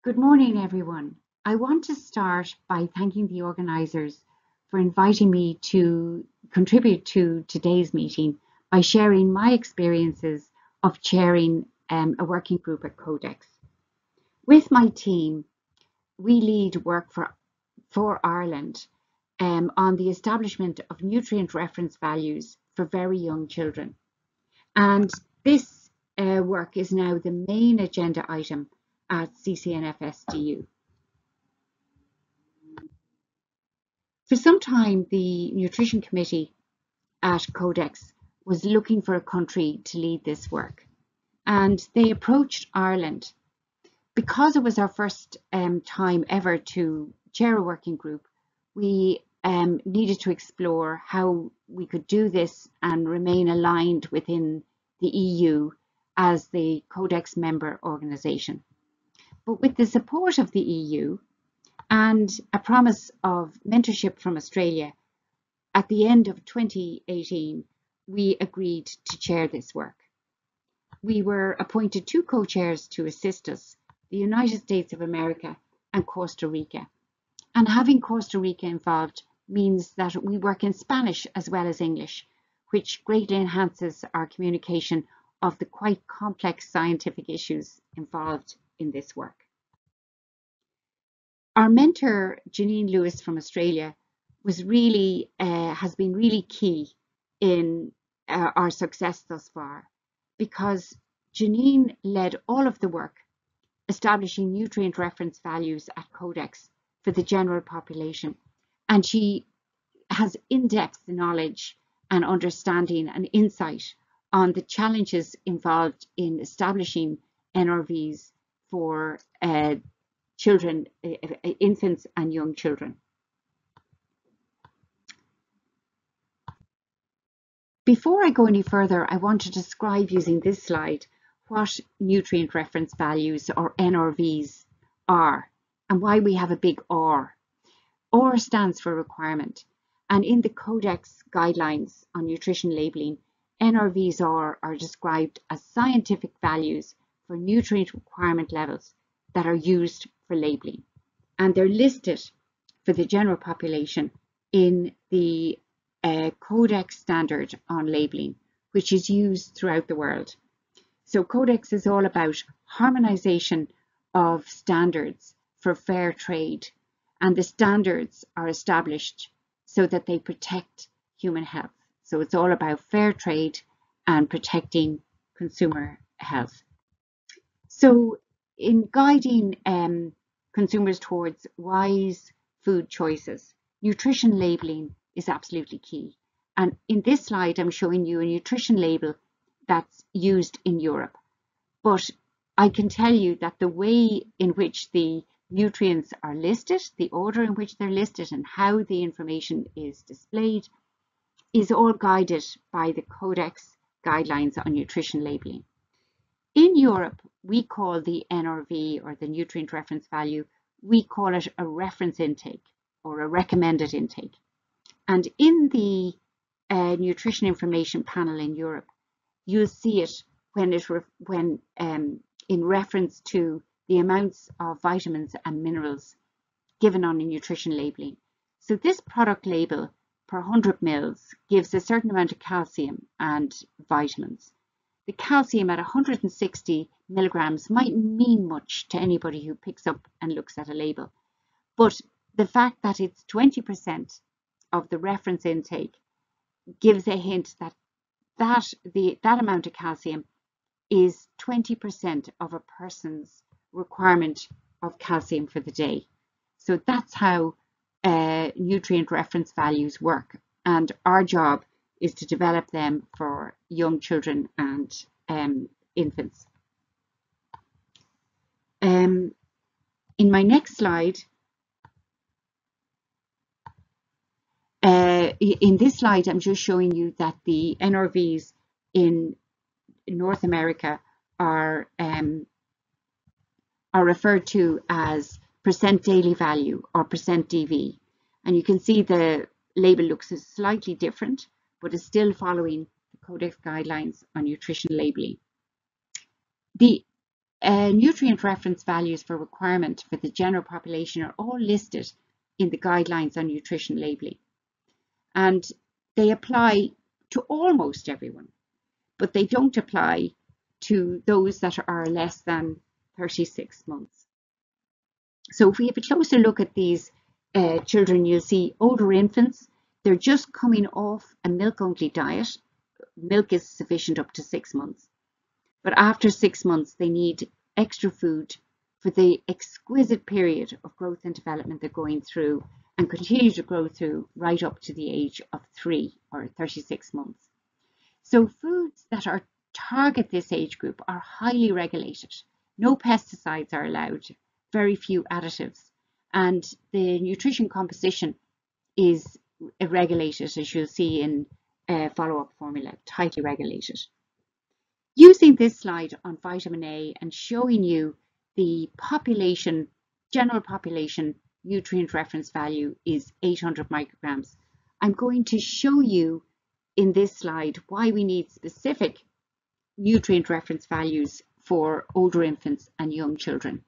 Good morning, everyone. I want to start by thanking the organisers for inviting me to contribute to today's meeting by sharing my experiences of chairing a working group at Codex. With my team, we lead work for Ireland on the establishment of nutrient reference values for very young children. And this work is now the main agenda item at CCNFSDU. For some time, the Nutrition Committee at Codex was looking for a country to lead this work, and they approached Ireland. Because it was our first time ever to chair a working group, we needed to explore how we could do this and remain aligned within the EU as the Codex member organisation. But with the support of the EU and a promise of mentorship from Australia, at the end of 2018, we agreed to chair this work. We were appointed two co-chairs to assist us, the United States of America and Costa Rica. And having Costa Rica involved means that we work in Spanish as well as English, which greatly enhances our communication of the quite complex scientific issues involved in this work. Our mentor, Janine Lewis from Australia, has been really key in our success thus far, because Janine led all of the work establishing nutrient reference values at Codex for the general population, and she has in-depth knowledge and understanding and insight on the challenges involved in establishing NRVs for children, infants and young children. Before I go any further, I want to describe using this slide what nutrient reference values, or NRVs, are and why we have a big R. R stands for requirement, and in the Codex guidelines on nutrition labelling, NRVs are described as scientific values for nutrient requirement levels that are used for labelling, and they're listed for the general population in the Codex standard on labelling, which is used throughout the world. So Codex is all about harmonization of standards for fair trade, and the standards are established so that they protect human health. So it's all about fair trade and protecting consumer health. So in guiding consumers towards wise food choices, nutrition labelling is absolutely key. And in this slide, I'm showing you a nutrition label that's used in Europe. But I can tell you that the way in which the nutrients are listed, the order in which they're listed, and how the information is displayed is all guided by the Codex guidelines on nutrition labelling. In Europe, we call the NRV, or the nutrient reference value, we call it a reference intake or a recommended intake. And in the nutrition information panel in Europe, you'll see it when in reference to the amounts of vitamins and minerals given on a nutrition labelling. So this product label per 100 mils gives a certain amount of calcium and vitamins. The calcium at 160 milligrams might mean much to anybody who picks up and looks at a label, but the fact that it's 20% of the reference intake gives a hint that amount of calcium is 20% of a person's requirement of calcium for the day. So that's how nutrient reference values work, and our job is to develop them for young children and infants. In my next slide, in this slide, I'm just showing you that the NRVs in North America are referred to as percent daily value, or percent DV. And you can see the label looks slightly different, but is still following the Codex guidelines on nutrition labelling. The nutrient reference values for requirement for the general population are all listed in the guidelines on nutrition labelling, and they apply to almost everyone, but they don't apply to those that are less than 36 months. So if we have a closer look at these children, you'll see older infants, they're just coming off a milk-only diet. Milk is sufficient up to 6 months. But after 6 months, they need extra food for the exquisite period of growth and development they're going through and continue to grow through right up to the age of 3 or 36 months. So foods that are target this age group are highly regulated. No pesticides are allowed, very few additives, and the nutrition composition is regulated, as you'll see in follow-up formula, tightly regulated. Using this slide on vitamin A and showing you the population, general population nutrient reference value is 800 micrograms. I'm going to show you in this slide why we need specific nutrient reference values for older infants and young children.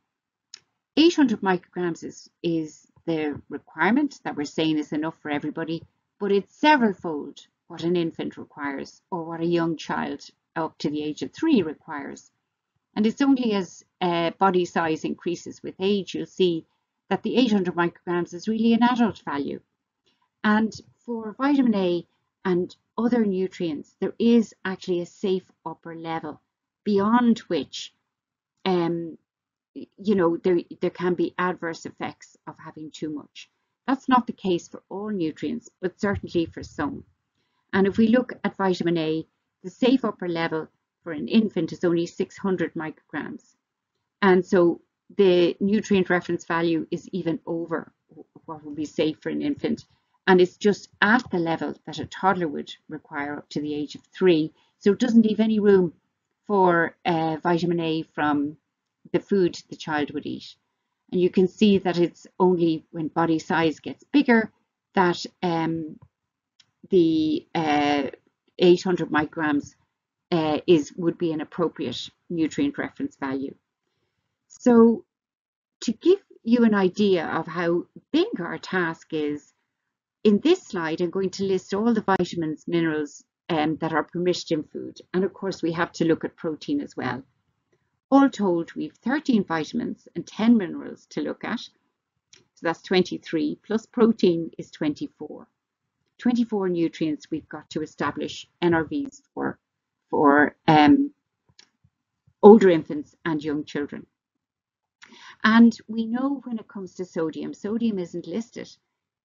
800 micrograms is the requirement that we're saying is enough for everybody, but it's several-fold what an infant requires or what a young child up to the age of 3 requires. And it's only as body size increases with age, you'll see that the 800 micrograms is really an adult value. And for vitamin A and other nutrients, there is actually a safe upper level beyond which there can be adverse effects of having too much. That's not the case for all nutrients, but certainly for some. And if we look at vitamin A, the safe upper level for an infant is only 600 micrograms. And so the nutrient reference value is even over what would be safe for an infant. And it's just at the level that a toddler would require up to the age of 3. So it doesn't leave any room for vitamin A from the food the child would eat. And you can see that it's only when body size gets bigger that the 800 micrograms would be an appropriate nutrient reference value. So to give you an idea of how big our task is, in this slide I'm going to list all the vitamins, minerals that are permitted in food, and of course we have to look at protein as well. All told, we have 13 vitamins and 10 minerals to look at, so that's 23, plus protein is 24. 24 nutrients we've got to establish NRVs for older infants and young children. And we know when it comes to sodium, sodium isn't listed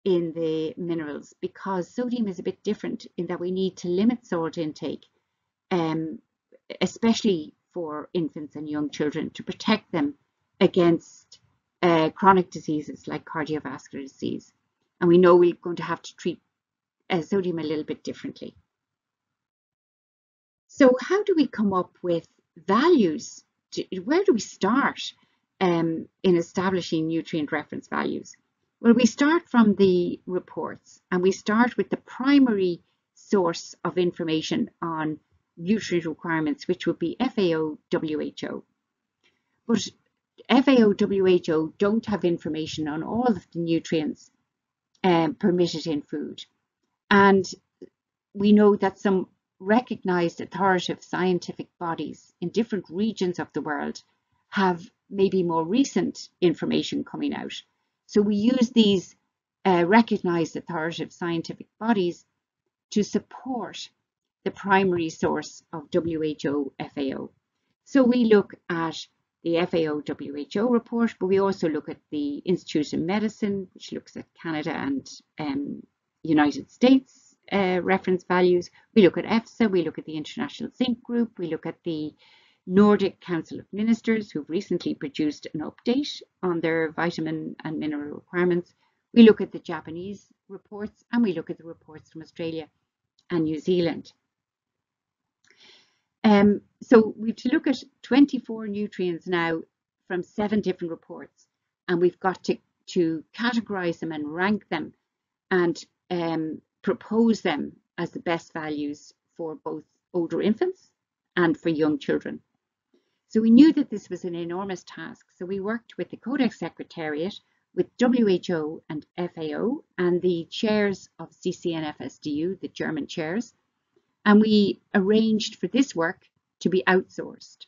in the minerals because sodium is a bit different in that we need to limit salt intake, especially for infants and young children, to protect them against chronic diseases like cardiovascular disease. And we know we're going to have to treat sodium a little bit differently. So how do we come up with values? Where do we start in establishing nutrient reference values? Well, we start from the reports, and we start with the primary source of information on nutrient requirements, which would be FAO, WHO. But FAO, WHO don't have information on all of the nutrients permitted in food. And we know that some recognized authoritative scientific bodies in different regions of the world have maybe more recent information coming out. So we use these recognized authoritative scientific bodies to support the primary source of WHO, FAO. So we look at the FAO, WHO report, but we also look at the Institute of Medicine, which looks at Canada and United States reference values. We look at EFSA, we look at the International Zinc Group, we look at the Nordic Council of Ministers, who've recently produced an update on their vitamin and mineral requirements. We look at the Japanese reports, and we look at the reports from Australia and New Zealand. So we have to look at 24 nutrients now from 7 different reports, and we've got to categorize them and rank them and propose them as the best values for both older infants and for young children. So we knew that this was an enormous task. So we worked with the Codex Secretariat, with WHO and FAO, and the chairs of CCNFSDU, the German chairs, and we arranged for this work to be outsourced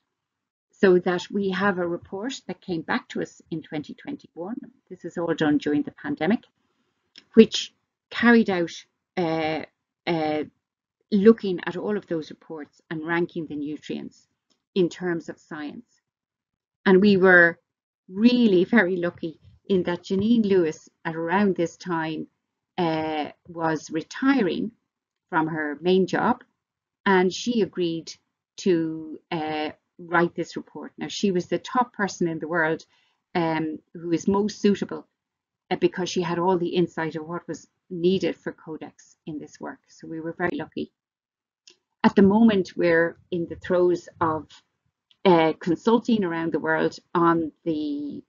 so that we have a report that came back to us in 2021. This was all done during the pandemic, which carried out looking at all of those reports and ranking the nutrients in terms of science. And we were really very lucky in that Janine Lewis, at around this time, was retiring from her main job, and she agreed to write this report. Now, she was the top person in the world who is most suitable because she had all the insight of what was needed for Codex in this work. So we were very lucky. At the moment, we're in the throes of consulting around the world on the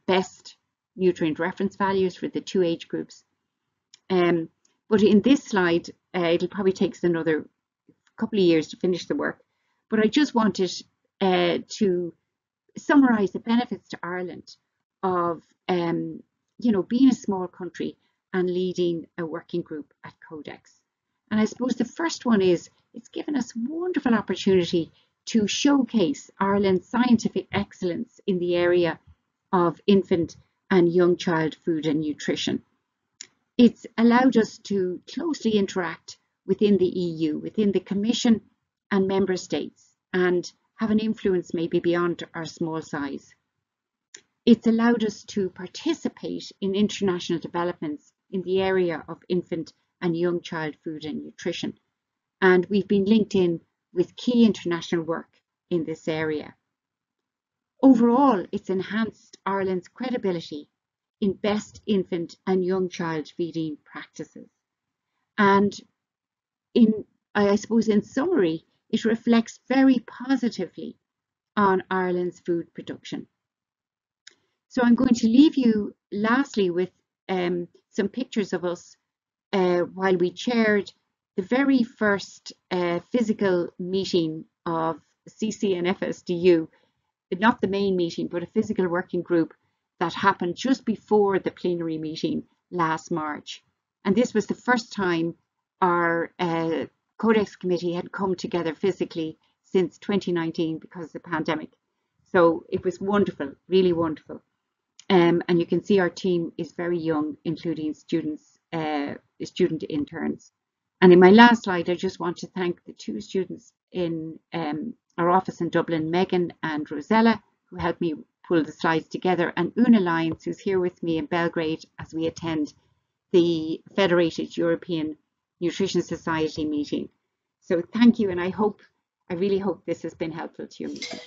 best nutrient reference values for the two age groups. But in this slide, it'll probably take us another couple of years to finish the work. But I just wanted to summarise the benefits to Ireland of being a small country and leading a working group at Codex. And I suppose the first one is it's given us wonderful opportunity to showcase Ireland's scientific excellence in the area of infant and young child food and nutrition. It's allowed us to closely interact within the EU, within the Commission and Member States, and have an influence maybe beyond our small size. It's allowed us to participate in international developments in the area of infant and young child food and nutrition. And we've been linked in with key international work in this area. Overall, it's enhanced Ireland's credibility in best infant and young child feeding practices. And I suppose in summary, it reflects very positively on Ireland's food production. So I'm going to leave you lastly with some pictures of us while we chaired the very first physical meeting of CCNFSDU, not the main meeting, but a physical working group that happened just before the plenary meeting last March. And this was the first time our Codex Committee had come together physically since 2019 because of the pandemic. So it was wonderful, really wonderful. And you can see our team is very young, including student interns. And in my last slide, I just want to thank the two students in our office in Dublin, Megan and Rosella, who helped me pull the slides together, and Una Lyons, who's here with me in Belgrade as we attend the Federated European Nutrition Society meeting. So thank you, and I really hope this has been helpful to your meeting.